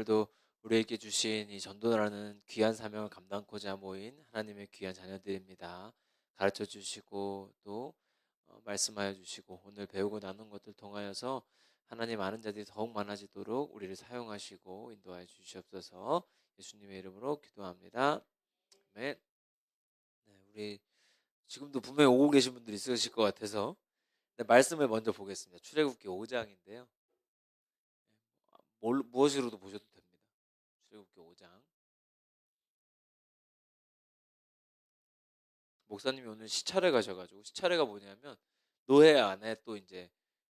오늘도 우리에게 주신 이 전도라는 귀한 사명을 감당하고자 모인 하나님의 귀한 자녀들입니다. 가르쳐 주시고 또 말씀하여 주시고 오늘 배우고 나눈 것들 통하여서 하나님 아는 자들이 더욱 많아지도록 우리를 사용하시고 인도하여 주시옵소서. 예수님의 이름으로 기도합니다. 아멘. 네, 우리 지금도 분명히 오고 계신 분들이 있으실 것 같아서 말씀을 먼저 보겠습니다. 출애굽기 5장인데요. 무엇으로도 보셔도 됩니다. 출애굽기 5장. 목사님이 오늘 시찰에 가셔가지고, 시찰회가 뭐냐면 노회 안에 또 이제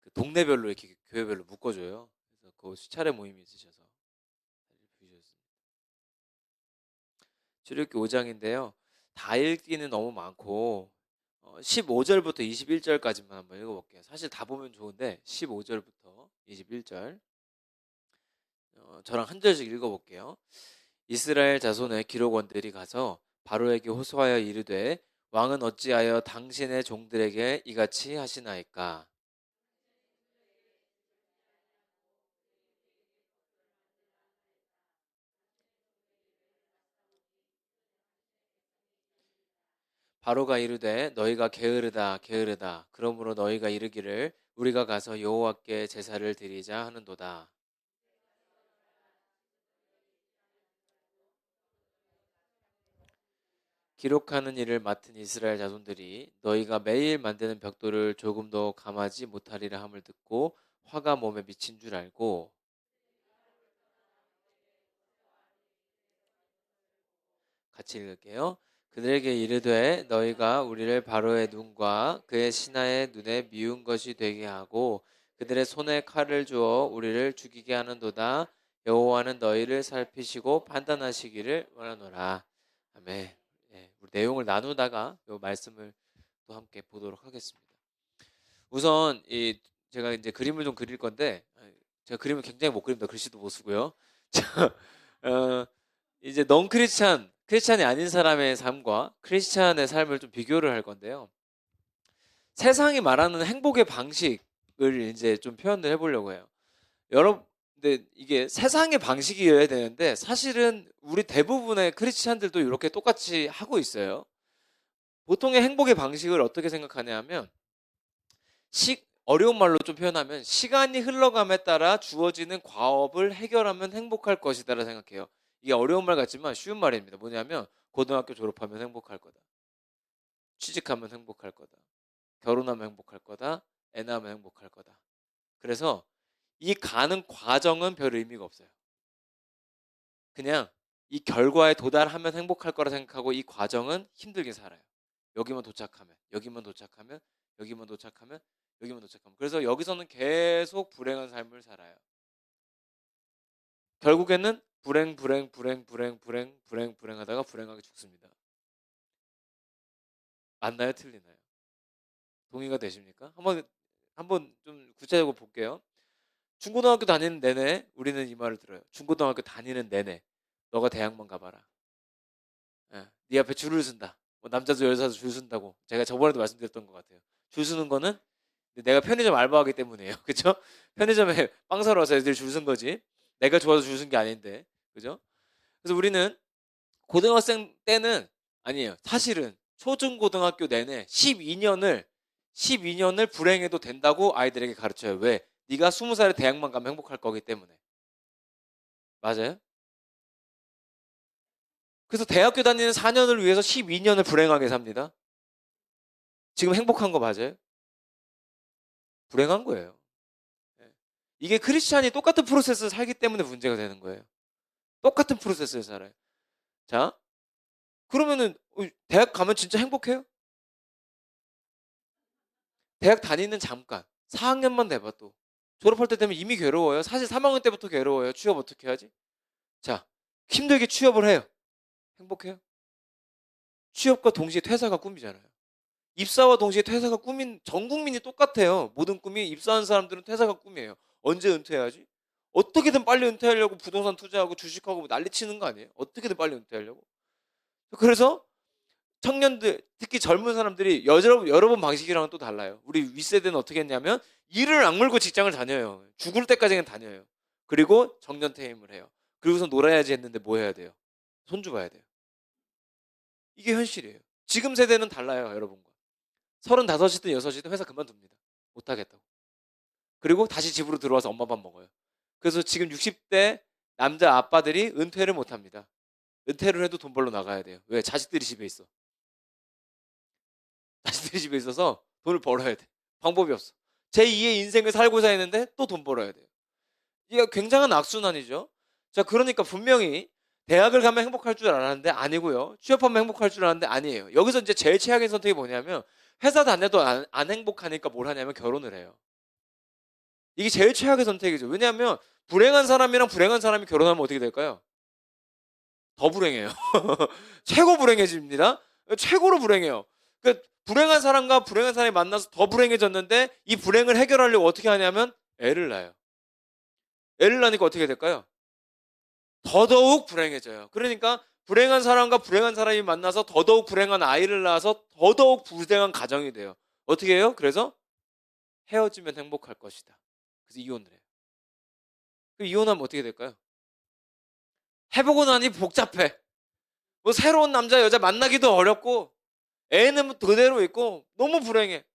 그 동네별로 이렇게 교회별로 묶어줘요. 그래서 그 시찰회 모임이 있으셔서 부르셨습니다. 출애굽기 5장인데요. 다 읽기는 너무 많고 15절부터 21절까지만 한번 읽어볼게요. 사실 다 보면 좋은데 15절부터 21절 저랑 한 절씩 읽어볼게요. 이스라엘 자손의 기록원들이 가서 바로에게 호소하여 이르되 왕은 어찌하여 당신의 종들에게 이같이 하시나이까. 바로가 이르되 너희가 게으르다 게으르다. 그러므로 너희가 이르기를 우리가 가서 여호와께 제사를 드리자 하는도다. 기록하는 일을 맡은 이스라엘 자손들이 너희가 매일 만드는 벽돌을 조금도 감하지 못하리라 함을 듣고 화가 몸에 미친 줄 알고. 같이 읽을게요. 그들에게 이르되 너희가 우리를 바로의 눈과 그의 신하의 눈에 미운 것이 되게 하고 그들의 손에 칼을 주어 우리를 죽이게 하는도다. 여호와는 너희를 살피시고 판단하시기를 원하노라. 아멘. 네, 우리 내용을 나누다가 이 말씀을 또 함께 보도록 하겠습니다. 우선 제가 이제 그림을 좀 그릴 건데 제가 그림을 굉장히 못 그립니다. 글씨도 못 쓰고요. 어, 이제 넌 크리스찬이 아닌 사람의 삶과 크리스찬의 삶을 좀 비교를 할 건데요. 세상이 말하는 행복의 방식을 이제 좀 표현을 해보려고 해요. 근데 이게 세상의 방식이어야 되는데 사실은 우리 대부분의 크리스찬들도 이렇게 똑같이 하고 있어요. 보통의 행복의 방식을 어떻게 생각하냐면 어려운 말로 좀 표현하면 시간이 흘러감에 따라 주어지는 과업을 해결하면 행복할 것이다라 생각해요. 이게 어려운 말 같지만 쉬운 말입니다. 뭐냐면 고등학교 졸업하면 행복할 거다. 취직하면 행복할 거다. 결혼하면 행복할 거다. 애 낳으면 행복할 거다. 그래서 이 가는 과정은 별 의미가 없어요. 그냥 이 결과에 도달하면 행복할 거라 생각하고 이 과정은 힘들게 살아요. 여기만 도착하면, 여기만 도착하면, 여기만 도착하면, 여기만 도착하면. 그래서 여기서는 계속 불행한 삶을 살아요. 결국에는 불행하다가 불행하게 죽습니다. 맞나요? 틀리나요? 동의가 되십니까? 한번 좀 구체적으로 볼게요. 중고등학교 다니는 내내 우리는 이 말을 들어요. 중고등학교 다니는 내내 너가 대학만 가봐라. 예, 네 앞에 줄을 쓴다. 뭐 남자도 여자도 줄 쓴다고. 제가 저번에도 말씀드렸던 것 같아요. 줄 서는 거는 내가 편의점 알바하기 때문이에요. 그죠? 편의점에 빵 사러 와서 애들이 줄 쓴 거지. 내가 좋아서 줄 쓴 게 아닌데. 그죠? 그래서 우리는 고등학생 때는 아니에요. 사실은 초중고등학교 내내 12년을 불행해도 된다고 아이들에게 가르쳐요. 왜? 네가 20살에 대학만 가면 행복할 거기 때문에. 맞아요? 그래서 대학교 다니는 4년을 위해서 12년을 불행하게 삽니다. 지금 행복한 거 맞아요? 불행한 거예요. 이게 크리스찬이 똑같은 프로세스를 살기 때문에 문제가 되는 거예요. 똑같은 프로세스를 살아요. 자, 그러면은 대학 가면 진짜 행복해요? 대학 다니는 잠깐 4학년만 돼봐 또 졸업할 때 되면 이미 괴로워요. 사실 3학년 때부터 괴로워요. 취업 어떻게 하지? 자, 힘들게 취업을 해요. 행복해요? 취업과 동시에 퇴사가 꿈이잖아요. 입사와 동시에 퇴사가 꿈인 전 국민이 똑같아요. 모든 꿈이 입사한 사람들은 퇴사가 꿈이에요. 언제 은퇴해야지? 어떻게든 빨리 은퇴하려고 부동산 투자하고 주식하고 뭐 난리 치는 거 아니에요? 어떻게든 빨리 은퇴하려고. 그래서 청년들, 특히 젊은 사람들이 여러 번 방식이랑은 또 달라요. 우리 윗세대는 어떻게 했냐면 일을 악물고 직장을 다녀요. 죽을 때까지는 다녀요. 그리고 정년퇴임을 해요. 그리고서 놀아야지 했는데 뭐 해야 돼요? 손주 봐야 돼요. 이게 현실이에요. 지금 세대는 달라요, 여러분과. 35이든 6이든 회사 그만둡니다. 못하겠다고. 그리고 다시 집으로 들어와서 엄마 밥 먹어요. 그래서 지금 60대 남자 아빠들이 은퇴를 못합니다. 은퇴를 해도 돈 벌러 나가야 돼요. 왜? 자식들이 집에 있어. 자식들이 집에 있어서 돈을 벌어야 돼. 방법이 없어. 제2의 인생을 살고자 했는데 또 돈 벌어야 돼요. 이게 굉장한 악순환이죠. 자, 그러니까 분명히 대학을 가면 행복할 줄 알았는데 아니고요. 취업하면 행복할 줄 알았는데 아니에요. 여기서 이제 제일 최악의 선택이 뭐냐면 회사 다녀도 안 행복하니까 뭘 하냐면 결혼을 해요. 이게 제일 최악의 선택이죠. 왜냐하면 불행한 사람이랑 불행한 사람이 결혼하면 어떻게 될까요? 더 불행해요. 최고 불행해집니다. 최고로 불행해요. 그러니까 불행한 사람과 불행한 사람이 만나서 더 불행해졌는데 이 불행을 해결하려고 어떻게 하냐면 애를 낳아요. 애를 낳으니까 어떻게 될까요? 더더욱 불행해져요. 그러니까 불행한 사람과 불행한 사람이 만나서 더더욱 불행한 아이를 낳아서 더더욱 불행한 가정이 돼요. 어떻게 해요? 그래서 헤어지면 행복할 것이다. 그래서 이혼을 해요. 이혼하면 어떻게 될까요? 해보고 나니 복잡해. 뭐 새로운 남자 여자 만나기도 어렵고 애는 그대로 있고 너무 불행해.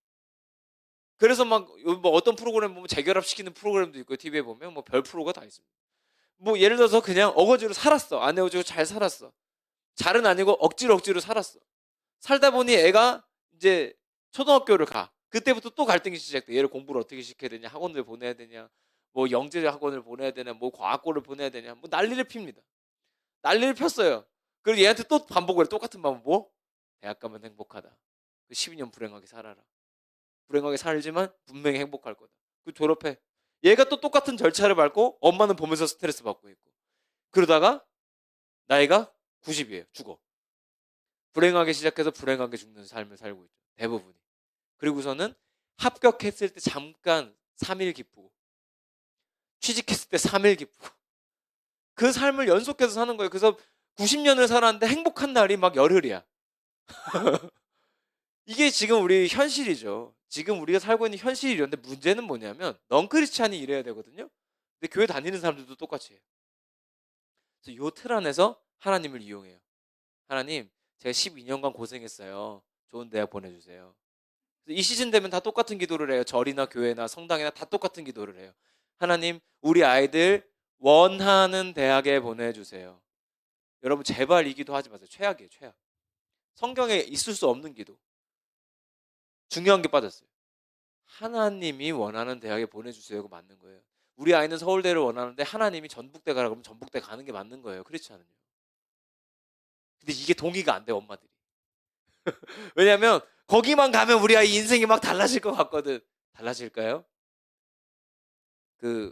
그래서 막 뭐 어떤 프로그램 보면 재결합시키는 프로그램도 있고 TV에 보면 뭐 별 프로가 다 있습니다. 뭐 예를 들어서 그냥 어거지로 살았어. 안 헤어지고 잘 살았어. 잘은 아니고 억지로 살았어. 살다 보니 애가 이제 초등학교를 가. 그때부터 또 갈등이 시작돼. 얘를 공부를 어떻게 시켜야 되냐, 학원을 보내야 되냐, 뭐 영재 학원을 보내야 되냐, 뭐 과학고를 보내야 되냐, 뭐 난리를 핍니다. 난리를 폈어요. 그리고 얘한테 또 반복을 해. 똑같은 방법. 뭐? 대학 가면 행복하다. 12년 불행하게 살아라. 불행하게 살지만 분명히 행복할 거다. 그 졸업해. 얘가 또 똑같은 절차를 밟고 엄마는 보면서 스트레스 받고 있고. 그러다가 나이가 90이에요. 죽어. 불행하게 시작해서 불행하게 죽는 삶을 살고 있죠. 대부분이. 그리고서는 합격했을 때 잠깐 3일 기쁘고 취직했을 때 3일 기쁘고 그 삶을 연속해서 사는 거예요. 그래서 90년을 살았는데 행복한 날이 막 열흘이야. 이게 지금 우리 현실이죠. 지금 우리가 살고 있는 현실이 이런데 문제는 뭐냐면 넌크리스찬이 이래야 되거든요. 근데 교회 다니는 사람들도 똑같이 해요. 그래서 요 틀 안에서 하나님을 이용해요. 하나님, 제가 12년간 고생했어요. 좋은 대학 보내주세요. 이 시즌 되면 다 똑같은 기도를 해요. 절이나 교회나 성당이나 다 똑같은 기도를 해요. 하나님, 우리 아이들 원하는 대학에 보내주세요. 여러분 제발 이 기도 하지 마세요. 최악이에요. 최악. 성경에 있을 수 없는 기도. 중요한 게 빠졌어요. 하나님이 원하는 대학에 보내주세요가 맞는 거예요. 우리 아이는 서울대를 원하는데 하나님이 전북대 가라 그러면 전북대 가는 게 맞는 거예요. 그렇지 않은요. 근데 이게 동의가 안 돼, 엄마들이. 왜냐면 거기만 가면 우리 아이 인생이 막 달라질 것 같거든. 달라질까요?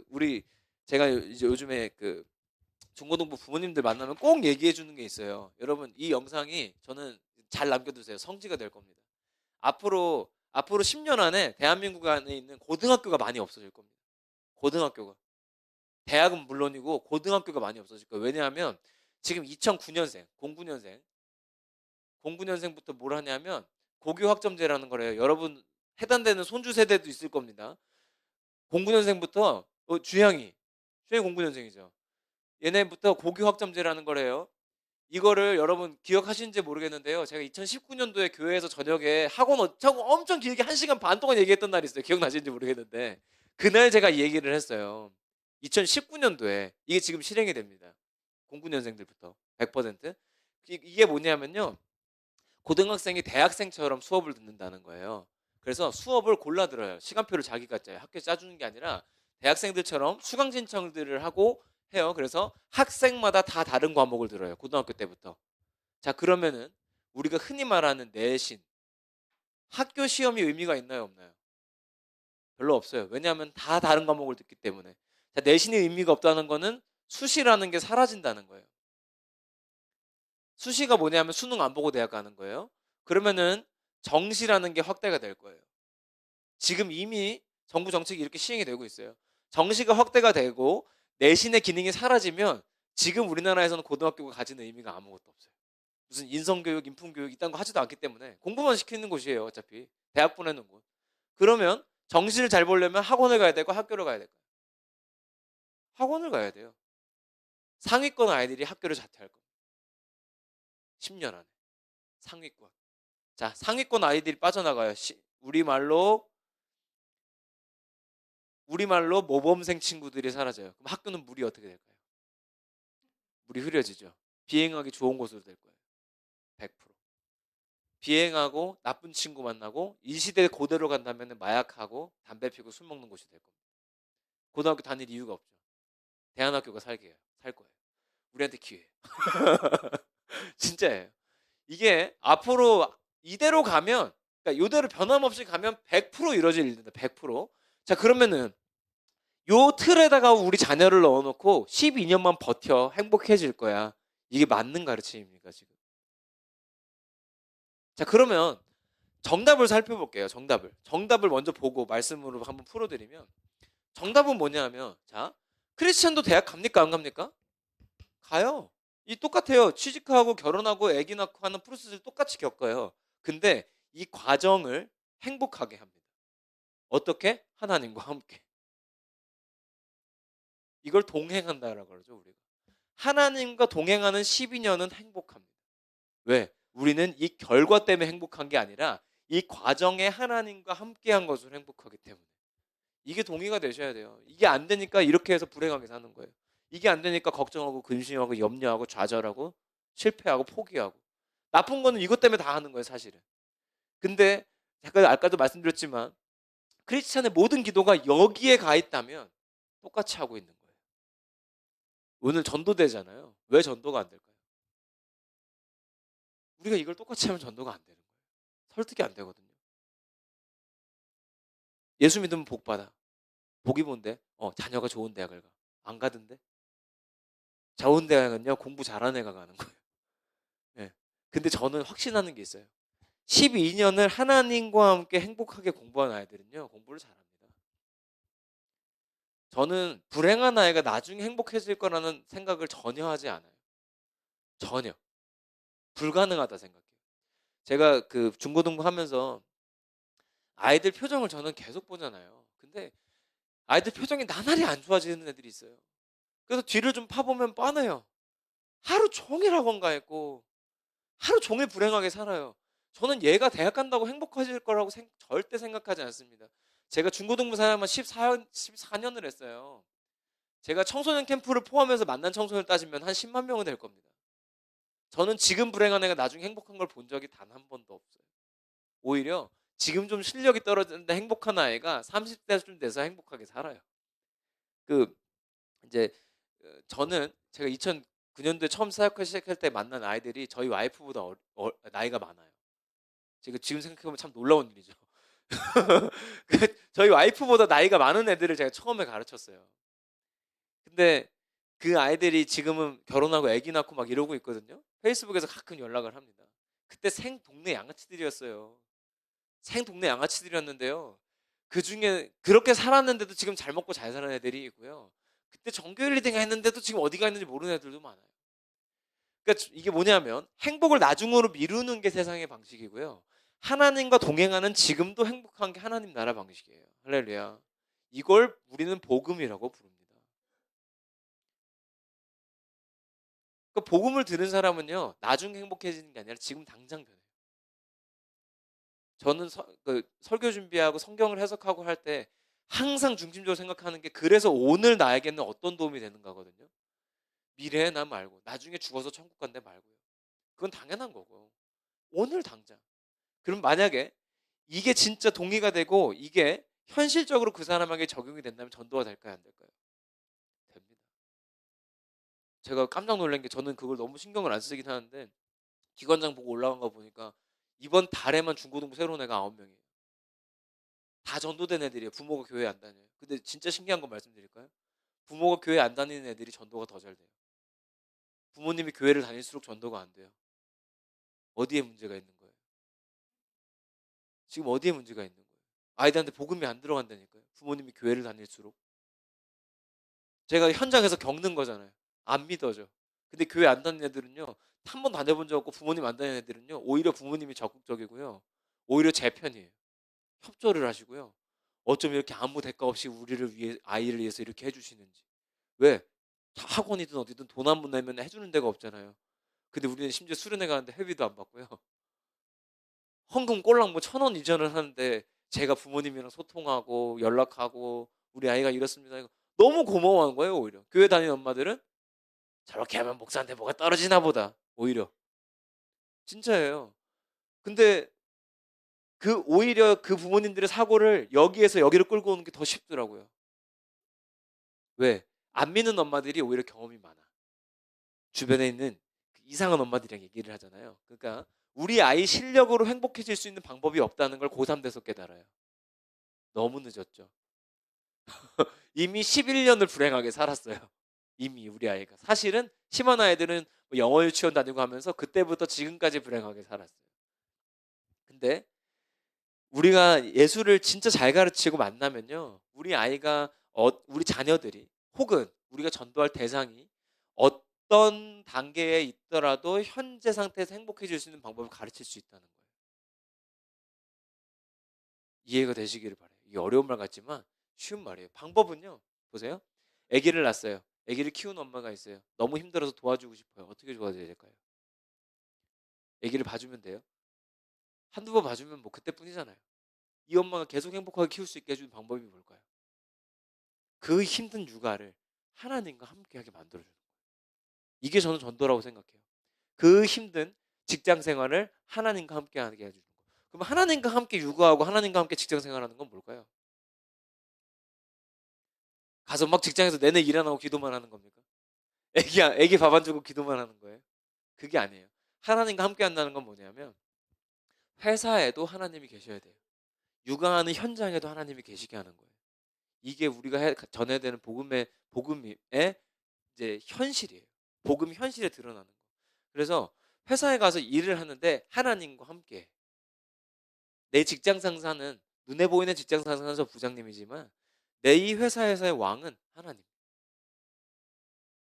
우리 제가 이제 요즘에 중고등부 부모님들 만나면 꼭 얘기해 주는 게 있어요. 여러분 이 영상이 저는 잘 남겨두세요. 성지가 될 겁니다. 앞으로 10년 안에 대한민국 안에 있는 고등학교가 많이 없어질 겁니다. 고등학교가. 대학은 물론이고 고등학교가 많이 없어질 거예요. 왜냐하면 지금 2009년생, 09년생부터 뭘 하냐면 고교 학점제라는 거래요. 여러분 해당되는 손주 세대도 있을 겁니다. 09년생부터 주양이 09년생이죠. 얘네부터 고교 학점제라는 거래요. 이거를 여러분 기억하시는지 모르겠는데요. 제가 2019년도에 교회에서 저녁에 학원 엄청 길게 1시간 반 동안 얘기했던 날이 있어요. 기억나시는지 모르겠는데 그날 제가 이 얘기를 했어요. 2019년도에 이게 지금 실행이 됩니다. 09년생들부터 100%. 이게 뭐냐면요. 고등학생이 대학생처럼 수업을 듣는다는 거예요. 그래서 수업을 골라 들어요. 시간표를 자기가 짜요. 학교 짜주는 게 아니라 대학생들처럼 수강 신청들을 하고 해요. 그래서 학생마다 다 다른 과목을 들어요. 고등학교 때부터. 자, 그러면은 우리가 흔히 말하는 내신, 학교 시험이 의미가 있나요, 없나요? 별로 없어요. 왜냐하면 다 다른 과목을 듣기 때문에. 자, 내신이 의미가 없다는 거는 수시라는 게 사라진다는 거예요. 수시가 뭐냐면 수능 안 보고 대학 가는 거예요. 그러면은 정시라는 게 확대가 될 거예요. 지금 이미 정부 정책이 이렇게 시행이 되고 있어요. 정시가 확대가 되고 내신의 기능이 사라지면 지금 우리나라에서는 고등학교가 가지는 의미가 아무것도 없어요. 무슨 인성교육, 인품교육 이딴 거 하지도 않기 때문에 공부만 시키는 곳이에요. 어차피 대학 보내는 곳. 그러면 정시를 잘 보려면 학원을 가야 되고 학교를 가야 될까요? 학원을 가야 돼요. 상위권 아이들이 학교를 자퇴할 겁니다. 10년 안에. 상위권. 자, 상위권 아이들이 빠져나가요. 우리말로 모범생 친구들이 사라져요. 그럼 학교는 물이 어떻게 될까요? 물이 흐려지죠. 비행하기 좋은 곳으로 될 거예요. 100%. 비행하고 나쁜 친구 만나고 이 시대 그대로 간다면 마약하고 담배 피고 술 먹는 곳이 될 겁니다. 고등학교 다닐 이유가 없죠. 대안학교가 살 거예요. 우리한테 기회. 진짜예요. 이게 앞으로 이대로 가면, 그러니까 이대로 변함없이 가면 100% 이루어질 일입니다. 100%. 자, 그러면은 요 틀에다가 우리 자녀를 넣어놓고 12년만 버텨 행복해질 거야. 이게 맞는 가르침입니까 지금? 자, 그러면 정답을 살펴볼게요. 정답을 먼저 보고 말씀으로 한번 풀어드리면, 정답은 뭐냐면, 자, 크리스천도 대학 갑니까 안 갑니까? 가요. 이 똑같아요. 취직하고 결혼하고 아기 낳고 하는 프로세스를 똑같이 겪어요. 근데 이 과정을 행복하게 합니다. 어떻게? 하나님과 함께. 이걸 동행한다라고 그러죠, 우리가. 하나님과 동행하는 12년은 행복합니다. 왜? 우리는 이 결과 때문에 행복한 게 아니라 이 과정에 하나님과 함께한 것으로 행복하기 때문에. 이게 동의가 되셔야 돼요. 이게 안 되니까 이렇게 해서 불행하게 사는 거예요. 이게 안 되니까 걱정하고 근심하고 염려하고 좌절하고 실패하고 포기하고. 나쁜 거는 이것 때문에 다 하는 거예요, 사실은. 근데 잠깐 아까도 말씀드렸지만 크리스찬의 모든 기도가 여기에 가 있다면 똑같이 하고 있는 거예요. 오늘 전도되잖아요. 왜 전도가 안 될까요? 우리가 이걸 똑같이 하면 전도가 안 되는 거예요. 설득이 안 되거든요. 예수 믿으면 복 받아. 복이 뭔데? 자녀가 좋은 대학을 가. 안 가던데? 좋은 대학은요, 공부 잘하는 애가 가는 거예요. 예. 근데 저는 확신하는 게 있어요. 12년을 하나님과 함께 행복하게 공부한 아이들은요, 공부를 잘합니다. 저는 불행한 아이가 나중에 행복해질 거라는 생각을 전혀 하지 않아요. 전혀. 불가능하다 생각해요. 제가 그 중고등부 하면서 아이들 표정을 저는 계속 보잖아요. 근데 아이들 표정이 나날이 안 좋아지는 애들이 있어요. 그래서 뒤를 좀 파보면 뻔해요. 하루 종일 학원 가 있고 하루 종일 불행하게 살아요. 저는 얘가 대학 간다고 행복해질 거라고 절대 생각하지 않습니다. 제가 중고등부 사역만 14년을 했어요. 제가 청소년 캠프를 포함해서 만난 청소년 따지면 한 10만 명은 될 겁니다. 저는 지금 불행한 애가 나중에 행복한 걸 본 적이 단 한 번도 없어요. 오히려 지금 좀 실력이 떨어지는데 행복한 아이가 30대쯤 돼서 행복하게 살아요. 그 이제 저는 제가 2009년도에 처음 사역을 시작할 때 만난 아이들이 저희 와이프보다 나이가 많아요. 제가 지금 생각해보면 참 놀라운 일이죠. 저희 와이프보다 나이가 많은 애들을 제가 처음에 가르쳤어요. 근데 그 아이들이 지금은 결혼하고 아기 낳고 막 이러고 있거든요. 페이스북에서 가끔 연락을 합니다. 그때 생 동네 양아치들이었어요. 생 동네 양아치들이었는데요. 그 중에 그렇게 살았는데도 지금 잘 먹고 잘 사는 애들이 있고요. 그때 전교 1, 2등 했는데도 지금 어디가 있는지 모르는 애들도 많아요. 그러니까 이게 뭐냐면 행복을 나중으로 미루는 게 세상의 방식이고요. 하나님과 동행하는 지금도 행복한 게 하나님 나라 방식이에요. 할렐루야. 이걸 우리는 복음이라고 부릅니다. 그러니까 복음을 들은 사람은요, 나중에 행복해지는 게 아니라 지금 당장 변해요. 저는 설교 준비하고 성경을 해석하고 할 때 항상 중심적으로 생각하는 게, 그래서 오늘 나에게는 어떤 도움이 되는가거든요. 미래에 나 말고, 나중에 죽어서 천국 간대 말고요. 그건 당연한 거고, 오늘 당장. 그럼 만약에 이게 진짜 동의가 되고 이게 현실적으로 그 사람에게 적용이 된다면 전도가 될까요, 안 될까요? 됩니다. 제가 깜짝 놀란 게, 저는 그걸 너무 신경을 안 쓰긴 하는데 기관장 보고 올라간 거 보니까 이번 달에만 중고등부 새로운 애가 9명이에요. 다 전도된 애들이에요. 부모가 교회 안 다녀요. 근데 진짜 신기한 거 말씀드릴까요? 부모가 교회 안 다니는 애들이 전도가 더 잘 돼요. 부모님이 교회를 다닐수록 전도가 안 돼요. 어디에 문제가 있는 거예요? 지금 어디에 문제가 있는 거예요? 아이들한테 복음이 안 들어간다니까요. 부모님이 교회를 다닐수록. 제가 현장에서 겪는 거잖아요. 안 믿어져. 근데 교회 안 다니는 애들은요, 한 번 다녀본 적 없고 부모님 안 다니는 애들은요, 오히려 부모님이 적극적이고요, 오히려 제 편이에요. 협조를 하시고요. 어쩜 이렇게 아무 대가 없이 우리를 위해, 아이를 위해서 이렇게 해주시는지. 왜? 학원이든 어디든 돈 안 내면 해주는 데가 없잖아요. 근데 우리는 심지어 수련회 가는데 회비도 안 받고요. 헌금 꼴랑 뭐 1,000원 이전을 하는데 제가 부모님이랑 소통하고 연락하고 "우리 아이가 이렇습니다." 이거 너무 고마워하는 거예요 오히려. 교회 다니는 엄마들은 '저렇게 하면 목사한테 뭐가 떨어지나 보다.' 오히려. 진짜예요. 근데 오히려 그 부모님들의 사고를 여기에서 여기로 끌고 오는 게 더 쉽더라고요. 왜? 안 믿는 엄마들이 오히려 경험이 많아. 주변에 있는 그 이상한 엄마들이랑 얘기를 하잖아요. 그러니까 우리 아이 실력으로 행복해질 수 있는 방법이 없다는 걸 고3 돼서 깨달아요. 너무 늦었죠. 이미 11년을 불행하게 살았어요. 이미 우리 아이가. 사실은 심한 아이들은 뭐 영어 유치원 다니고 하면서 그때부터 지금까지 불행하게 살았어요. 근데 우리가 예수를 진짜 잘 가르치고 만나면요. 우리 아이가 우리 자녀들이 혹은 우리가 전도할 대상이 어떤 단계에 있더라도 현재 상태에서 행복해질 수 있는 방법을 가르칠 수 있다는 거예요. 이해가 되시기를 바라요. 이게 어려운 말 같지만 쉬운 말이에요. 방법은요. 보세요. 아기를 낳았어요. 아기를 키우는 엄마가 있어요. 너무 힘들어서 도와주고 싶어요. 어떻게 도와줘야 될까요? 아기를 봐주면 돼요. 한두 번 봐주면 뭐 그때뿐이잖아요. 이 엄마가 계속 행복하게 키울 수 있게 해주는 방법이 뭘까요? 그 힘든 육아를 하나님과 함께하게 만들어주는 거예요. 이게 저는 전도라고 생각해요. 그 힘든 직장 생활을 하나님과 함께하게 해주는 거예요. 그럼 하나님과 함께 육아하고 하나님과 함께 직장 생활하는 건 뭘까요? 가서 막 직장에서 내내 일 안 하고 기도만 하는 겁니까? 애기 밥 안 주고 기도만 하는 거예요? 그게 아니에요. 하나님과 함께 한다는 건 뭐냐면 회사에도 하나님이 계셔야 돼요. 육아하는 현장에도 하나님이 계시게 하는 거예요. 이게 우리가 전해야 되는 복음의 이제 현실이에요. 복음 현실에 드러나는 거. 그래서 회사에 가서 일을 하는데 하나님과 함께 내 직장 상사는 눈에 보이는 직장 상사는 저 부장님이지만 내 이 회사에서의 왕은 하나님.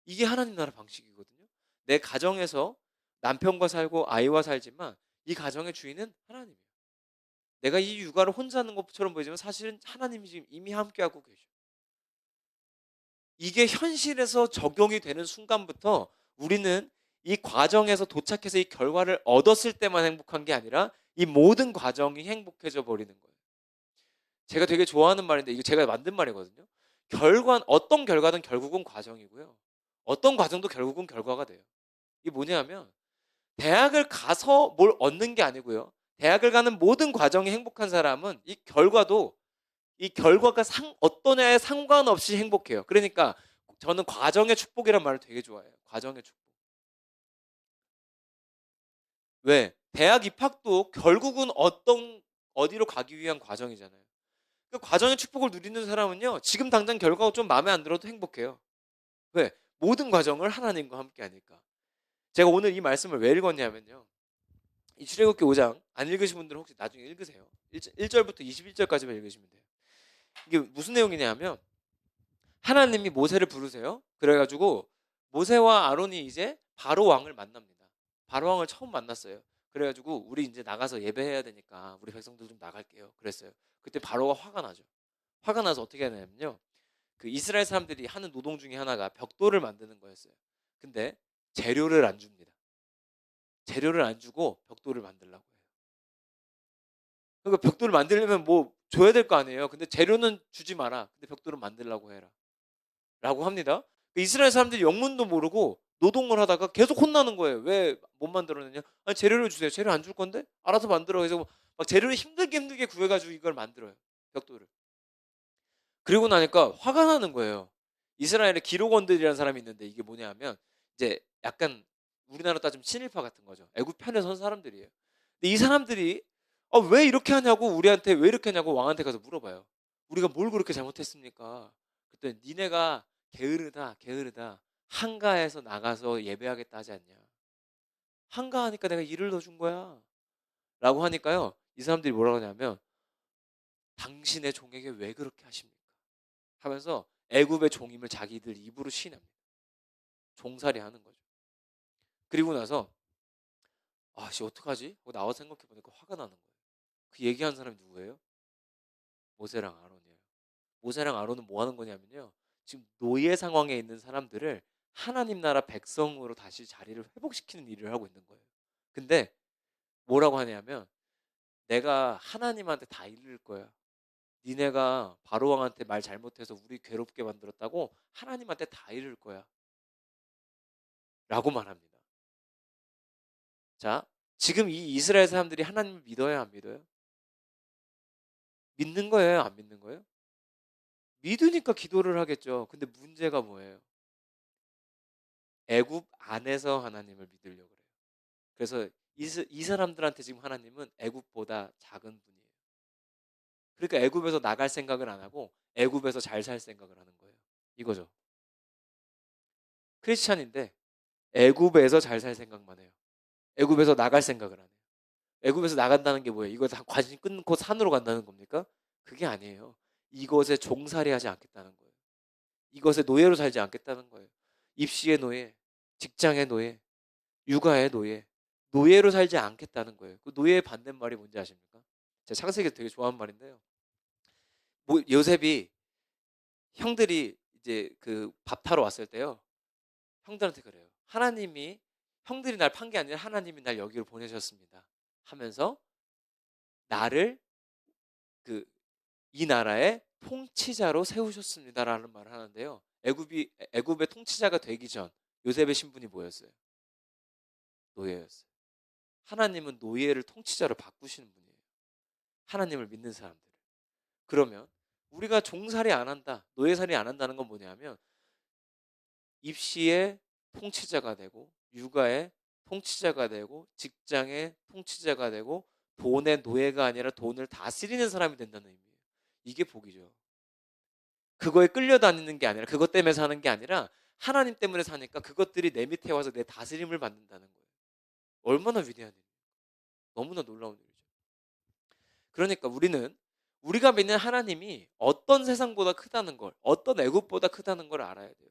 이게 하나님 나라 방식이거든요. 내 가정에서 남편과 살고 아이와 살지만 이 가정의 주인은 하나님이에요. 내가 이 육아를 혼자 하는 것처럼 보이지만 사실은 하나님이 지금 이미 함께하고 계셔. 이게 현실에서 적용이 되는 순간부터 우리는 이 과정에서 도착해서 이 결과를 얻었을 때만 행복한 게 아니라 이 모든 과정이 행복해져 버리는 거예요. 제가 되게 좋아하는 말인데 이거 제가 만든 말이거든요. 어떤 결과든 결국은 과정이고요. 어떤 과정도 결국은 결과가 돼요. 이게 뭐냐면 대학을 가서 뭘 얻는 게 아니고요. 대학을 가는 모든 과정이 행복한 사람은 이 결과가 어떠냐에 상관없이 행복해요. 그러니까 저는 과정의 축복이란 말을 되게 좋아해요. 과정의 축복. 왜? 대학 입학도 결국은 어디로 가기 위한 과정이잖아요. 그 과정의 축복을 누리는 사람은요. 지금 당장 결과가 좀 마음에 안 들어도 행복해요. 왜? 모든 과정을 하나님과 함께 하니까. 제가 오늘 이 말씀을 왜 읽었냐면요. 이 출애굽기 5장 안 읽으신 분들은 혹시 나중에 읽으세요. 1절부터 21절까지만 읽으시면 돼요. 이게 무슨 내용이냐면 하나님이 모세를 부르세요. 그래가지고 모세와 아론이 이제 바로 왕을 만납니다. 바로 왕을 처음 만났어요. 그래가지고 우리 이제 나가서 예배해야 되니까 우리 백성들 좀 나갈게요. 그랬어요. 그때 바로가 화가 나죠. 화가 나서 어떻게 하냐면요. 그 이스라엘 사람들이 하는 노동 중에 하나가 벽돌을 만드는 거였어요. 근데 재료를 안 줍니다. 재료를 안 주고 벽돌을 만들라고 해요. 그러니까 벽돌을 만들려면 뭐 줘야 될 거 아니에요. 근데 재료는 주지 마라. 근데 벽돌을 만들라고 해라. 라고 합니다. 그 이스라엘 사람들이 영문도 모르고 노동을 하다가 계속 혼나는 거예요. 왜 못 만들어내냐? 아니 재료를 주세요. 재료 안 줄 건데? 알아서 만들어. 그래서 막 재료를 힘들게 구해가지고 이걸 만들어요. 벽돌을. 그리고 나니까 화가 나는 거예요. 이스라엘에 기록원들이라는 사람이 있는데 이게 뭐냐 하면 이제 약간 우리나라 따지면 친일파 같은 거죠. 애굽 편에 선 사람들이에요. 근데 이 사람들이 왜 이렇게 하냐고 우리한테 왜 이렇게 하냐고 왕한테 가서 물어봐요. 우리가 뭘 그렇게 잘못했습니까? 그때 니네가 게으르다. 한가해서 나가서 예배하겠다 하지 않냐. 한가하니까 내가 일을 넣어준 거야. 라고 하니까요. 이 사람들이 뭐라고 하냐면 당신의 종에게 왜 그렇게 하십니까? 하면서 애굽의 종임을 자기들 입으로 시인합니다. 종살이 하는 거죠. 그리고 나서 아씨 어떡하지? 나와서 생각해 보니까 화가 나는 거예요. 그 얘기한 사람이 누구예요? 모세랑 아론이에요. 모세랑 아론은 뭐 하는 거냐면요. 지금 노예 상황에 있는 사람들을 하나님 나라 백성으로 다시 자리를 회복시키는 일을 하고 있는 거예요. 근데 뭐라고 하냐면 "내가 하나님한테 다 이를 거야. 니네가 바로 왕한테 말 잘못해서 우리 괴롭게 만들었다고 하나님한테 다 이를 거야."라고 말합니다. 자, 지금 이 이스라엘 사람들이 하나님을 믿어요, 안 믿어요? 믿는 거예요, 안 믿는 거예요? 믿으니까 기도를 하겠죠. 근데 문제가 뭐예요? 애굽 안에서 하나님을 믿으려고 그래요. 그래서 이 사람들한테 지금 하나님은 애굽보다 작은 분이에요. 그러니까 애굽에서 나갈 생각을 안 하고 애굽에서 잘 살 생각을 하는 거예요. 이거죠. 크리스찬인데 애굽에서 잘 살 생각만 해요. 애굽에서 나갈 생각을 안 해요. 애굽에서 나간다는 게 뭐예요? 이거 다 관심 끊고 산으로 간다는 겁니까? 그게 아니에요. 이것에 종살이하지 않겠다는 거예요. 이것에 노예로 살지 않겠다는 거예요. 입시의 노예, 직장의 노예, 육아의 노예, 노예로 살지 않겠다는 거예요. 그 노예의 반대말이 뭔지 아십니까? 제가 창세기 되게 좋아하는 말인데요. 뭐 요셉이 형들이 이제 그 밥 타러 왔을 때요. 형들한테 그래요. 하나님이 형들이 날 판 게 아니라 하나님이 날 여기로 보내셨습니다. 하면서 나를 그 이 나라의 통치자로 세우셨습니다라는 말을 하는데요. 애굽의 통치자가 되기 전 요셉의 신분이 뭐였어요? 노예였어요. 하나님은 노예를 통치자로 바꾸시는 분이에요. 하나님을 믿는 사람들. 그러면 우리가 종살이 안 한다, 노예살이 안 한다는 건 뭐냐면 입시의 통치자가 되고 육아의 통치자가 되고 직장의 통치자가 되고 돈의 노예가 아니라 돈을 다스리는 사람이 된다는 의미예요. 이게 복이죠. 그거에 끌려다니는 게 아니라 그것 때문에 사는 게 아니라 하나님 때문에 사니까 그것들이 내 밑에 와서 내 다스림을 받는다는 거예요. 얼마나 위대한 일이에요. 너무나 놀라운 일이죠. 그러니까 우리는 우리가 믿는 하나님이 어떤 세상보다 크다는 걸, 어떤 애굽보다 크다는 걸 알아야 돼요.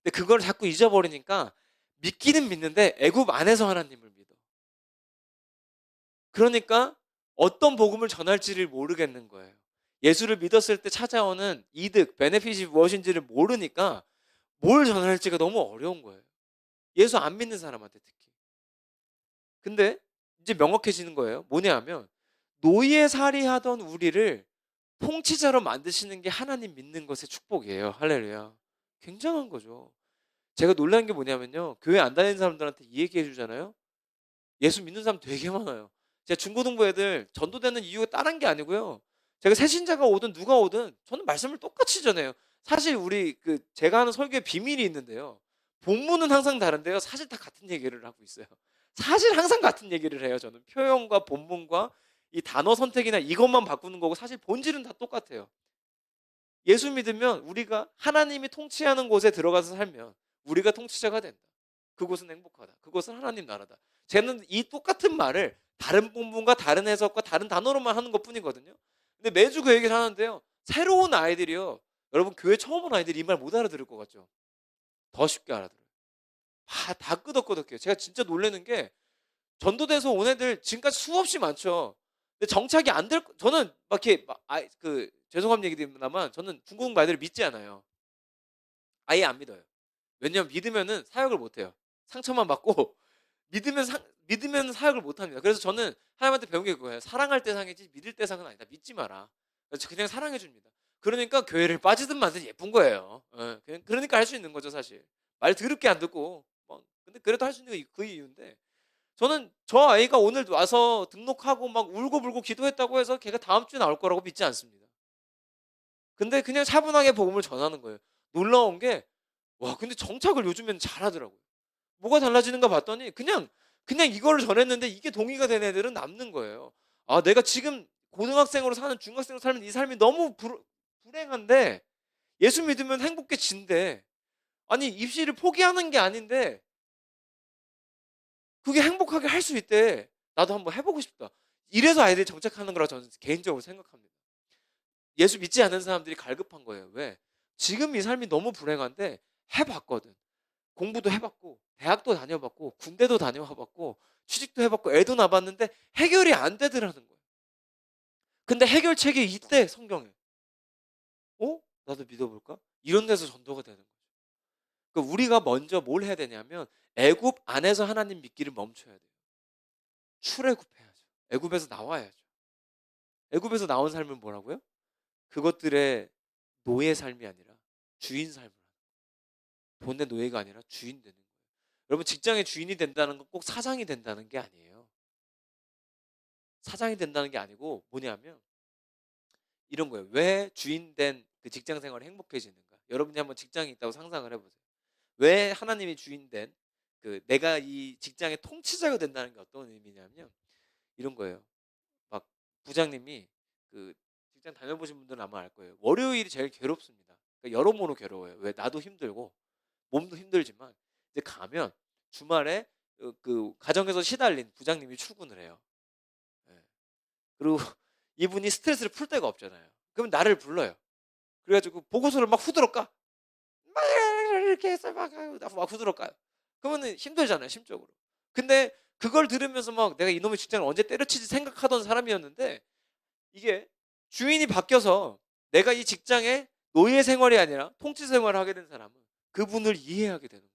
근데 그걸 자꾸 잊어버리니까 믿기는 믿는데 애굽 안에서 하나님을 믿어. 그러니까 어떤 복음을 전할지를 모르겠는 거예요. 예수를 믿었을 때 찾아오는 이득, 베네핏이 무엇인지를 모르니까 뭘 전할지가 너무 어려운 거예요. 예수 안 믿는 사람한테 특히. 근데 이제 명확해지는 거예요. 뭐냐 하면 노예살이 하던 우리를 통치자로 만드시는 게 하나님 믿는 것의 축복이에요. 할렐루야. 굉장한 거죠. 제가 놀란 게 뭐냐면요. 교회 안 다니는 사람들한테 이 얘기 해주잖아요. 예수 믿는 사람 되게 많아요. 제가 중고등부 애들 전도되는 이유가 다른 게 아니고요. 제가 새신자가 오든 누가 오든 저는 말씀을 똑같이 전해요. 사실 우리 제가 하는 설교에 비밀이 있는데요. 본문은 항상 다른데요. 사실 다 같은 얘기를 하고 있어요. 사실 항상 같은 얘기를 해요. 저는 표현과 본문과 이 단어 선택이나 이것만 바꾸는 거고 사실 본질은 다 똑같아요. 예수 믿으면 우리가 하나님이 통치하는 곳에 들어가서 살면 우리가 통치자가 된다. 그곳은 행복하다. 그곳은 하나님 나라다. 쟤는 이 똑같은 말을 다른 본문과 다른 해석과 다른 단어로만 하는 것뿐이거든요. 근데 매주 그 얘기를 하는데요. 새로운 아이들이요. 여러분 교회 처음 온 아이들이 이 말 못 알아들을 것 같죠? 더 쉽게 알아들어요. 다 끄덕끄덕해요. 제가 진짜 놀라는 게 전도돼서 온 애들 지금까지 수없이 많죠. 근데 정착이 안 될, 저는 막 이렇게 죄송한 얘기입니다만 저는 중국 말들을 믿지 않아요. 아예 안 믿어요. 왜냐면 믿으면은 사역을 못 해요. 상처만 받고 믿으면 사역을 못 합니다. 그래서 저는 하나님한테 배운 게 그거예요. 사랑할 때 상이지 믿을 때 상은 아니다. 믿지 마라. 그래서 그냥 사랑해 줍니다. 그러니까 교회를 빠지든 말든 예쁜 거예요. 예, 그러니까 할 수 있는 거죠, 사실. 말 더럽게 안 듣고. 근데 그래도 할 수 있는 게 그 이유인데 저는 저 아이가 오늘 와서 등록하고 막 울고불고 기도했다고 해서 걔가 다음 주에 나올 거라고 믿지 않습니다. 근데 그냥 차분하게 복음을 전하는 거예요. 놀라운 게 와, 근데 정착을 요즘엔 잘하더라고요. 뭐가 달라지는가 봤더니 그냥 이거를 전했는데 이게 동의가 된 애들은 남는 거예요. 아, 내가 지금 고등학생으로 사는 중학생으로 살면 이 삶이 너무 불행한데 예수 믿으면 행복해진대. 아니, 입시를 포기하는 게 아닌데 그게 행복하게 할 수 있대. 나도 한번 해보고 싶다. 이래서 아이들이 정착하는 거라 저는 개인적으로 생각합니다. 예수 믿지 않는 사람들이 갈급한 거예요. 왜? 지금 이 삶이 너무 불행한데 해봤거든. 공부도 해봤고 대학도 다녀봤고 군대도 다녀와봤고 취직도 해봤고 애도 낳아봤는데 해결이 안 되더라는 거예요. 근데 해결책이 있대, 성경에. 어? 나도 믿어볼까? 이런 데서 전도가 되는 거죠. 그 우리가 먼저 뭘 해야 되냐면 애굽 안에서 하나님 믿기를 멈춰야 돼요. 출애굽해야죠. 애굽에서 나와야죠. 애굽에서 나온 삶은 뭐라고요? 그것들의 노예 삶이 아니라 주인 삶을 하는 거예요. 돈의 노예가 아니라 주인 되는 거예요. 여러분 직장의 주인이 된다는 건 꼭 사장이 된다는 게 아니에요. 사장이 된다는 게 아니고 뭐냐면 이런 거예요. 왜 주인 된 그 직장 생활이 행복해지는가? 여러분이 한번 직장이 있다고 상상을 해보세요. 왜 하나님이 주인 된 그 내가 이 직장의 통치자가 된다는 게 어떤 의미냐면 이런 거예요. 막 부장님이 그 직장 다녀보신 분들은 아마 알 거예요. 월요일이 제일 괴롭습니다. 그러니까 여러모로 괴로워요. 왜? 나도 힘들고 몸도 힘들지만 이제 가면 주말에 그 가정에서 시달린 부장님이 출근을 해요. 예. 그리고 이분이 스트레스를 풀 데가 없잖아요. 그럼 나를 불러요. 그래가지고 보고서를 막 후드러 까. 막 이렇게 해서 막 후드러 까요. 그러면은 힘들잖아요, 심적으로. 근데 그걸 들으면서 막 내가 이놈의 직장을 언제 때려치지 생각하던 사람이었는데 이게 주인이 바뀌어서 내가 이 직장에 노예 생활이 아니라 통치 생활을 하게 된 사람은 그분을 이해하게 되는 거예요.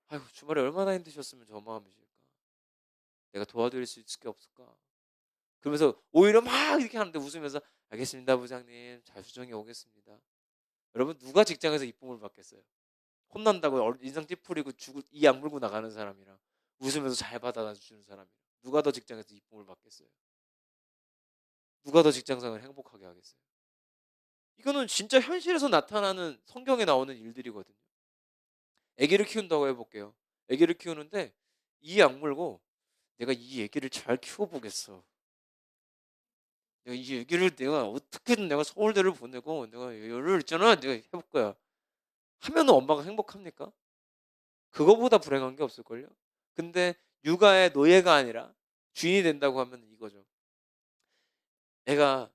아이고, 주말에 얼마나 힘드셨으면 저 마음이실까? 내가 도와드릴 수 있을 게 없을까? 그러면서 오히려 막 이렇게 하는데 웃으면서 알겠습니다, 부장님. 잘 수정해 오겠습니다. 여러분 누가 직장에서 이쁨을 받겠어요? 혼난다고 인상 찌푸리고 이 악물고 나가는 사람이랑 웃으면서 잘 받아주는 사람이랑 누가 더 직장에서 이쁨을 받겠어요? 누가 더 직장생활을 행복하게 하겠어요? 이거는 진짜 현실에서 나타나는 성경에 나오는 일들이거든요. 아기를 키운다고 해볼게요. 아기를 키우는데 이 악물고 내가 이 아기를 잘 키워보겠어. 내가 이 아기를 내가 어떻게든 내가 서울대를 보내고 내가 열을 있잖아 내가 해볼 거야. 하면은 엄마가 행복합니까? 그거보다 불행한 게 없을걸요? 근데 육아의 노예가 아니라 주인이 된다고 하면 이거죠. 애가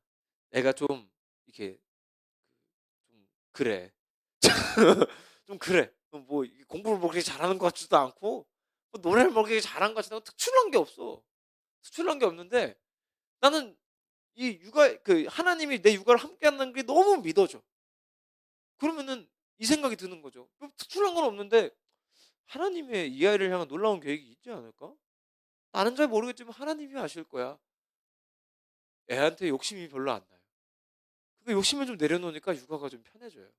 좀 이렇게 좀 그래. 좀 그래. 뭐 공부를 뭐 그렇게 잘하는 것 같지도 않고 뭐 노래를 뭐 그렇게 잘하는 것 같지도 않고 특출난 게 없어. 특출난 게 없는데 나는 이 육아 그 하나님이 내 육아를 함께한다는 게 너무 믿어져. 그러면은 이 생각이 드는 거죠. 특출난 건 없는데 하나님의 이 아이를 향한 놀라운 계획이 있지 않을까? 나는 잘 모르겠지만 하나님이 아실 거야. 애한테 욕심이 별로 안 나요. 그 욕심을 좀 내려놓으니까 육아가 좀 편해져요.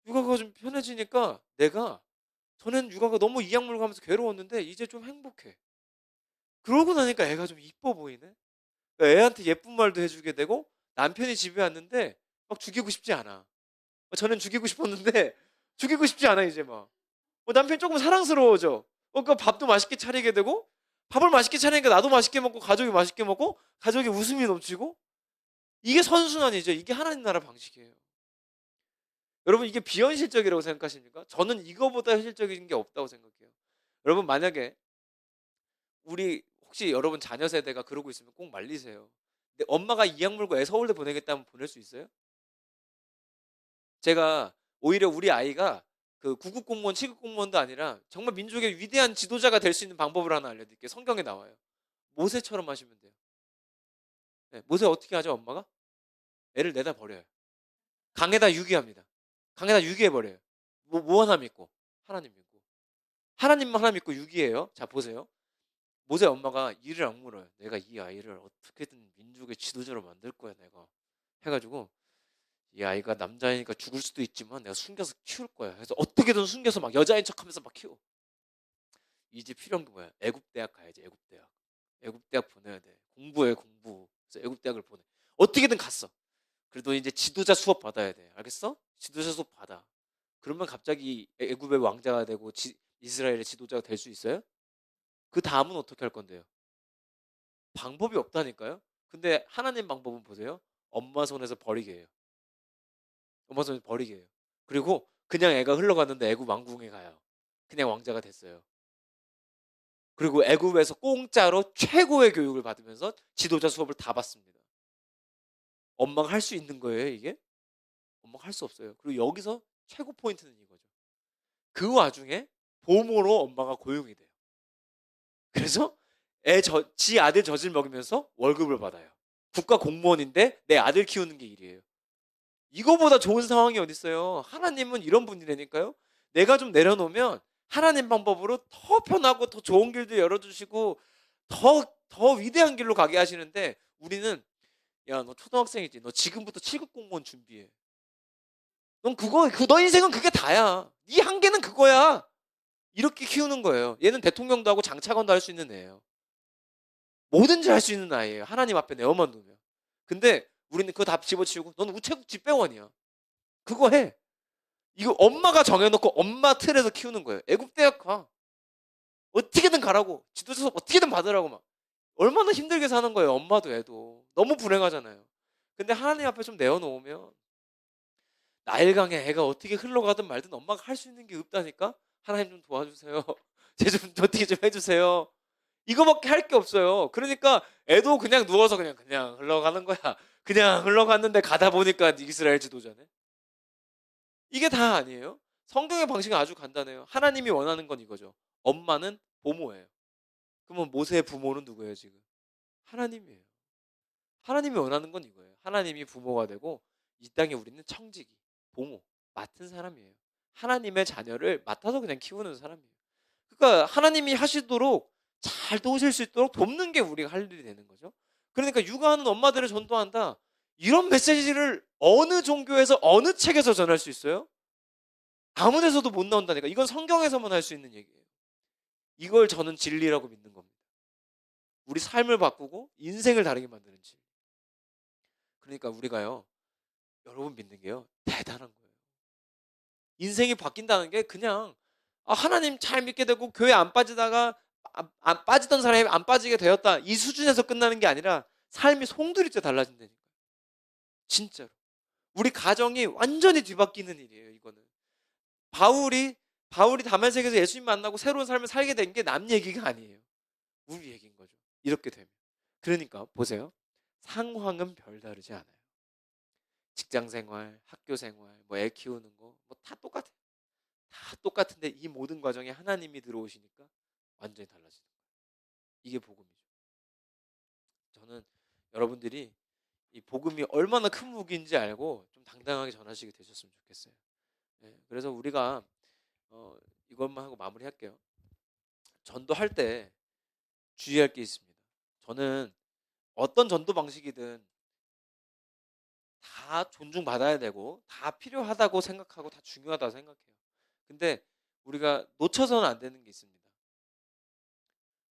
육아가 좀 편해지니까 내가 전엔 육아가 너무 이악물고 하면서 괴로웠는데 이제 좀 행복해. 그러고 나니까 애가 좀 이뻐 보이네. 그러니까 애한테 예쁜 말도 해주게 되고 남편이 집에 왔는데 막 죽이고 싶지 않아. 전엔 죽이고 싶었는데 죽이고 싶지 않아 이제 막. 남편이 조금 사랑스러워져. 그러니까 밥도 맛있게 차리게 되고 밥을 맛있게 차리니까 나도 맛있게 먹고 가족이 맛있게 먹고 가족의 웃음이 넘치고 이게 선순환이죠. 이게 하나님 나라 방식이에요. 여러분 이게 비현실적이라고 생각하십니까? 저는 이거보다 현실적인 게 없다고 생각해요. 여러분 만약에 우리 혹시 여러분 자녀 세대가 그러고 있으면 꼭 말리세요. 근데 엄마가 이악 물고 애 서울대 보내겠다면 보낼 수 있어요? 제가 오히려 우리 아이가 그 구급 공무원, 취급 공무원도 아니라 정말 민족의 위대한 지도자가 될 수 있는 방법을 하나 알려드릴게요. 성경에 나와요. 모세처럼 하시면 돼요. 네, 모세 어떻게 하죠, 엄마가? 애를 내다 버려요. 강에다 유기합니다. 강에다 유기해 버려요. 뭐 하나 믿고? 하나님 믿고. 하나님만 하나 믿고 유기해요. 자 보세요. 모세 엄마가 이를 악물어요. 내가 이 아이를 어떻게든 민족의 지도자로 만들 거야 내가. 해가지고 이 아이가 남자이니까 죽을 수도 있지만 내가 숨겨서 키울 거야. 그래서 어떻게든 숨겨서 막 여자인 척하면서 막 키워. 이제 필요한 게 뭐야? 애국 대학 가야지. 애국 대학. 애국 대학 보내야 돼. 공부해 공부. 그래서 애국 대학을 보내. 어떻게든 갔어. 그래도 이제 지도자 수업 받아야 돼. 알겠어? 지도자 수업 받아. 그러면 갑자기 애굽의 왕자가 되고 이스라엘의 지도자가 될 수 있어요? 그 다음은 어떻게 할 건데요? 방법이 없다니까요. 근데 하나님 방법은 보세요. 엄마 손에서 버리게 해요. 엄마 손에서 버리게 해요. 그리고 그냥 애가 흘러갔는데 애굽 왕궁에 가요. 그냥 왕자가 됐어요. 그리고 애굽에서 공짜로 최고의 교육을 받으면서 지도자 수업을 다 받습니다. 엄마가 할 수 있는 거예요, 이게? 엄마가 할 수 없어요. 그리고 여기서 최고 포인트는 이거죠. 그 와중에 보모로 엄마가 고용이 돼요. 그래서 지 아들 젖을 먹이면서 월급을 받아요. 국가 공무원인데 내 아들 키우는 게 일이에요. 이거보다 좋은 상황이 어디 있어요? 하나님은 이런 분이라니까요. 내가 좀 내려놓으면 하나님 방법으로 더 편하고 더 좋은 길도 열어주시고 더 위대한 길로 가게 하시는데, 우리는 야, 너 초등학생이지. 너 지금부터 7급 공무원 준비해. 너 인생은 그게 다야. 네 한계는 그거야. 이렇게 키우는 거예요. 얘는 대통령도 하고 장차관도 할 수 있는 애예요. 뭐든지 할 수 있는 아이예요. 하나님 앞에 내어만 두면. 근데 우리는 그거 다 집어치우고 너는 우체국 집배원이야. 그거 해. 이거 엄마가 정해놓고 엄마 틀에서 키우는 거예요. 애국대학 가. 어떻게든 가라고. 지도자 수업 어떻게든 받으라고 막. 얼마나 힘들게 사는 거예요. 엄마도 애도. 너무 불행하잖아요. 근데 하나님 앞에 좀 내어놓으면 나일강에 애가 어떻게 흘러가든 말든 엄마가 할 수 있는 게 없다니까? 하나님 좀 도와주세요. 쟤 좀 어떻게 좀 해주세요. 이거밖에 할 게 없어요. 그러니까 애도 그냥 누워서 그냥 흘러가는 거야. 그냥 흘러갔는데 가다 보니까 이스라엘 지도자네. 이게 다 아니에요? 성경의 방식은 아주 간단해요. 하나님이 원하는 건 이거죠. 엄마는 보모예요. 그러면 모세의 부모는 누구예요, 지금? 하나님이에요. 하나님이 원하는 건 이거예요. 하나님이 부모가 되고 이 땅에 우리는 청지기, 보모, 맡은 사람이에요. 하나님의 자녀를 맡아서 그냥 키우는 사람이에요. 그러니까 하나님이 하시도록 잘 도우실 수 있도록 돕는 게 우리가 할 일이 되는 거죠. 그러니까 육아하는 엄마들을 전도한다. 이런 메시지를 어느 종교에서 어느 책에서 전할 수 있어요? 아무 데서도 못 나온다니까. 이건 성경에서만 할 수 있는 얘기예요. 이걸 저는 진리라고 믿는 겁니다. 우리 삶을 바꾸고 인생을 다르게 만드는 진리. 그러니까 우리가요, 여러분 믿는 게요, 대단한 거예요. 인생이 바뀐다는 게 그냥 하나님 잘 믿게 되고 교회 안 빠지다가 안 빠지던 사람이 안 빠지게 되었다, 이 수준에서 끝나는 게 아니라 삶이 송두리째 달라진다니까요. 진짜로. 우리 가정이 완전히 뒤바뀌는 일이에요, 이거는. 바울이 다메섹에서 예수님 만나고 새로운 삶을 살게 된 게 남 얘기가 아니에요. 우리 얘기인 거죠. 이렇게 되면. 그러니까 보세요. 상황은 별다르지 않아요. 직장 생활, 학교 생활, 뭐 애 키우는 거, 뭐 다 똑같아요. 다 똑같은데 이 모든 과정에 하나님이 들어오시니까 완전히 달라지는 거예요. 이게 복음이죠. 저는 여러분들이 이 복음이 얼마나 큰 무기인지 알고 좀 당당하게 전하시게 되셨으면 좋겠어요. 네, 그래서 우리가 어, 이것만 하고 마무리할게요. 전도할 때 주의할 게 있습니다. 저는 어떤 전도 방식이든 다 존중받아야 되고 다 필요하다고 생각하고 다 중요하다고 생각해요. 근데 우리가 놓쳐서는 안 되는 게 있습니다.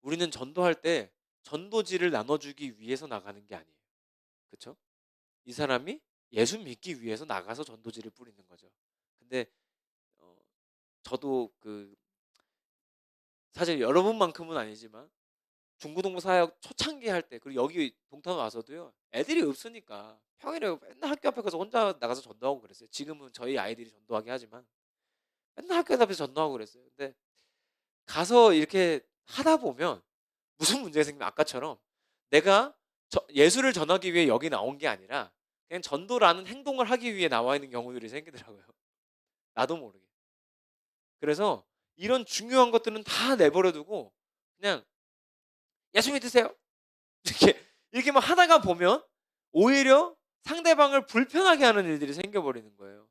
우리는 전도할 때 전도지를 나눠주기 위해서 나가는 게 아니에요. 그렇죠? 이 사람이 예수 믿기 위해서 나가서 전도지를 뿌리는 거죠. 근데 어, 저도 사실 여러분만큼은 아니지만 중고등부 사역 초창기 할 때, 그리고 여기 동탄 와서도요, 애들이 없으니까 평일에 맨날 학교 앞에 가서 혼자 나가서 전도하고 그랬어요. 지금은 저희 아이들이 전도하게 하지만 맨날 학교 앞에서 전도하고 그랬어요. 근데 가서 이렇게 하다 보면 무슨 문제가 생기면 아까처럼 내가 예수를 전하기 위해 여기 나온 게 아니라 그냥 전도라는 행동을 하기 위해 나와 있는 경우들이 생기더라고요. 나도 모르게. 그래서 이런 중요한 것들은 다 내버려두고 그냥 예수 믿으세요. 이렇게만 하다가 보면 오히려 상대방을 불편하게 하는 일들이 생겨버리는 거예요.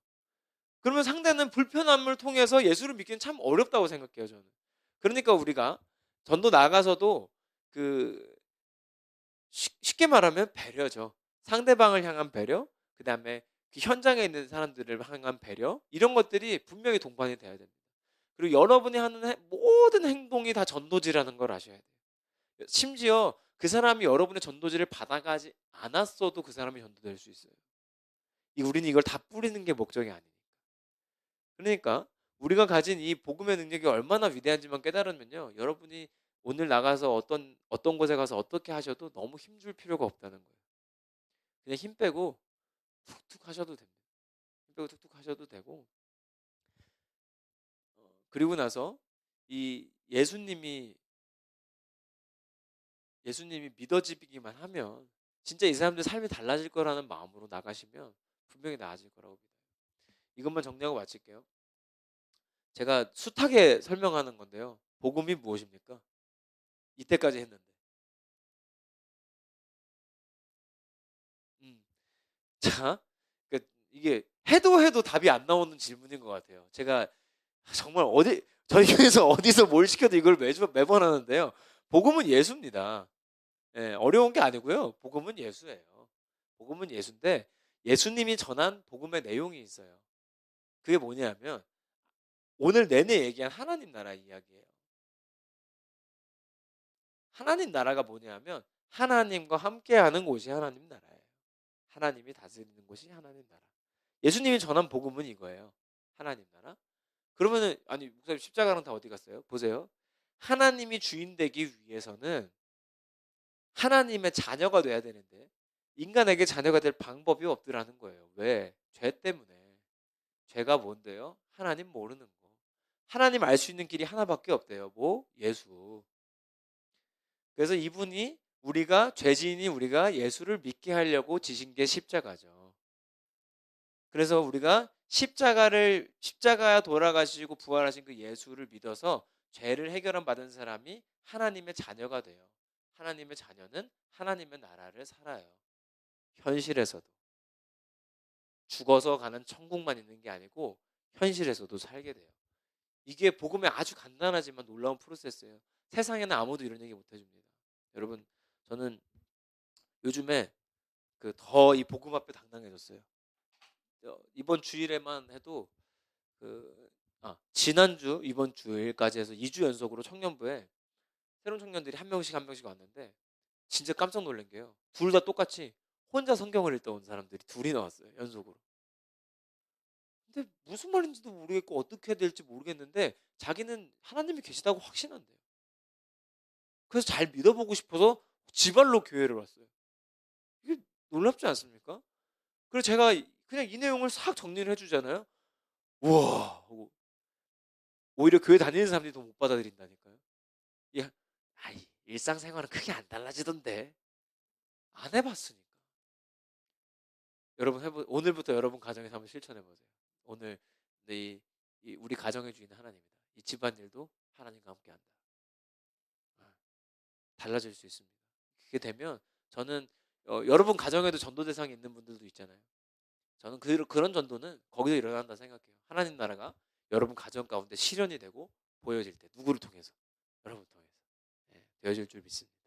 그러면 상대는 불편함을 통해서 예수를 믿기는 참 어렵다고 생각해요, 저는. 그러니까 우리가 전도 나가서도 쉽게 말하면 배려죠. 상대방을 향한 배려, 그 다음에 그 현장에 있는 사람들을 향한 배려, 이런 것들이 분명히 동반이 돼야 됩니다. 그리고 여러분이 하는 모든 행동이 다 전도지라는 걸 아셔야 돼요. 심지어 그 사람이 여러분의 전도지를 받아가지 않았어도 그 사람이 전도될 수 있어요. 우리는 이걸 다 뿌리는 게 목적이 아니니까. 그러니까 우리가 가진 이 복음의 능력이 얼마나 위대한지만 깨달으면요, 여러분이 오늘 나가서 어떤 곳에 가서 어떻게 하셔도 너무 힘줄 필요가 없다는 거예요. 그냥 힘 빼고 툭툭 하셔도 됩니다. 힘 빼고 툭툭 하셔도 되고, 그리고 나서 이 예수님이 믿어지기만 하면 진짜 이 사람들 삶이 달라질 거라는 마음으로 나가시면 분명히 나아질 거라고 믿어요. 이것만 정리하고 마칠게요. 제가 숱하게 설명하는 건데요. 복음이 무엇입니까? 이때까지 했는데. 음. 자, 이게 해도 답이 안 나오는 질문인 것 같아요. 제가 정말 저희 교회에서 어디서 뭘 시켜도 이걸 매번 하는데요. 복음은 예수입니다. 예, 어려운 게 아니고요. 복음은 예수예요. 복음은 예수인데 예수님이 전한 복음의 내용이 있어요. 그게 뭐냐면 오늘 내내 얘기한 하나님 나라 이야기예요. 하나님 나라가 뭐냐면 하나님과 함께하는 곳이 하나님 나라예요. 하나님이 다스리는 곳이 하나님 나라. 예수님이 전한 복음은 이거예요. 하나님 나라. 그러면은 아니 목사님 십자가는 다 어디 갔어요? 보세요. 하나님이 주인 되기 위해서는 하나님의 자녀가 돼야 되는데 인간에게 자녀가 될 방법이 없더라는 거예요. 왜? 죄 때문에. 죄가 뭔데요? 하나님 모르는 거. 하나님 알 수 있는 길이 하나밖에 없대요. 뭐? 예수. 그래서 이분이 우리가 예수를 믿게 하려고 지신 게 십자가죠. 그래서 우리가 십자가에 돌아가시고 부활하신 그 예수를 믿어서 죄를 해결함 받은 사람이 하나님의 자녀가 돼요. 하나님의 자녀는 하나님의 나라를 살아요. 현실에서도. 죽어서 가는 천국만 있는 게 아니고 현실에서도 살게 돼요. 이게 복음의 아주 간단하지만 놀라운 프로세스예요. 세상에는 아무도 이런 얘기 못 해줍니다. 여러분, 저는 요즘에 더 이 복음 앞에 당당해졌어요. 이번 주일에만 해도 지난주 이번 주일까지 해서 2주 연속으로 청년부에 새로운 청년들이 한 명씩 한 명씩 왔는데 진짜 깜짝 놀란 게요. 둘 다 똑같이 혼자 성경을 읽다 온 사람들이 둘이 나왔어요. 연속으로. 근데 무슨 말인지도 모르겠고 어떻게 해야 될지 모르겠는데 자기는 하나님이 계시다고 확신한대요. 그래서 잘 믿어보고 싶어서 지발로 교회를 왔어요. 이게 놀랍지 않습니까? 그래서 제가 그냥 이 내용을 싹 정리를 해주잖아요. 우와 하고 오히려 교회 다니는 사람들이 더 못 받아들인다니까요. 야, 일상생활은 크게 안 달라지던데 안 해봤으니까. 여러분 오늘부터 여러분 가정에서 한번 실천해 보세요. 오늘 우리 가정의 주인은 하나님이다. 이 집안일도 하나님과 함께한다. 달라질 수 있습니다. 그게 되면 저는 여러분 가정에도 전도 대상이 있는 분들도 있잖아요. 저는 그런 전도는 거기서 일어난다 생각해요. 하나님 나라가 여러분 가정 가운데 실현이 되고 보여질 때 누구를 통해서 여러분 통해서 되어질 줄 믿습니다.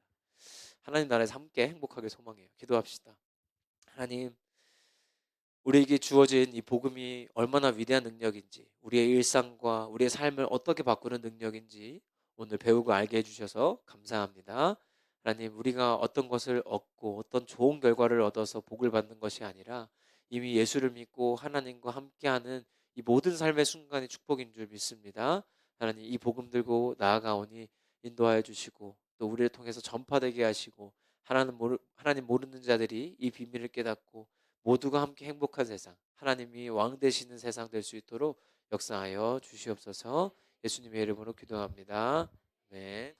하나님 나라에서 함께 행복하게 소망해요. 기도합시다. 하나님, 우리에게 주어진 이 복음이 얼마나 위대한 능력인지, 우리의 일상과 우리의 삶을 어떻게 바꾸는 능력인지 오늘 배우고 알게 해주셔서 감사합니다. 하나님, 우리가 어떤 것을 얻고 어떤 좋은 결과를 얻어서 복을 받는 것이 아니라 이미 예수를 믿고 하나님과 함께하는 이 모든 삶의 순간이 축복인 줄 믿습니다. 하나님, 이 복음 들고 나아가오니 인도하여 주시고 또 우리를 통해서 전파되게 하시고 하나님 모르는 자들이 이 비밀을 깨닫고 모두가 함께 행복한 세상, 하나님이 왕 되시는 세상 될 수 있도록 역사하여 주시옵소서. 예수님의 이름으로 기도합니다. 네.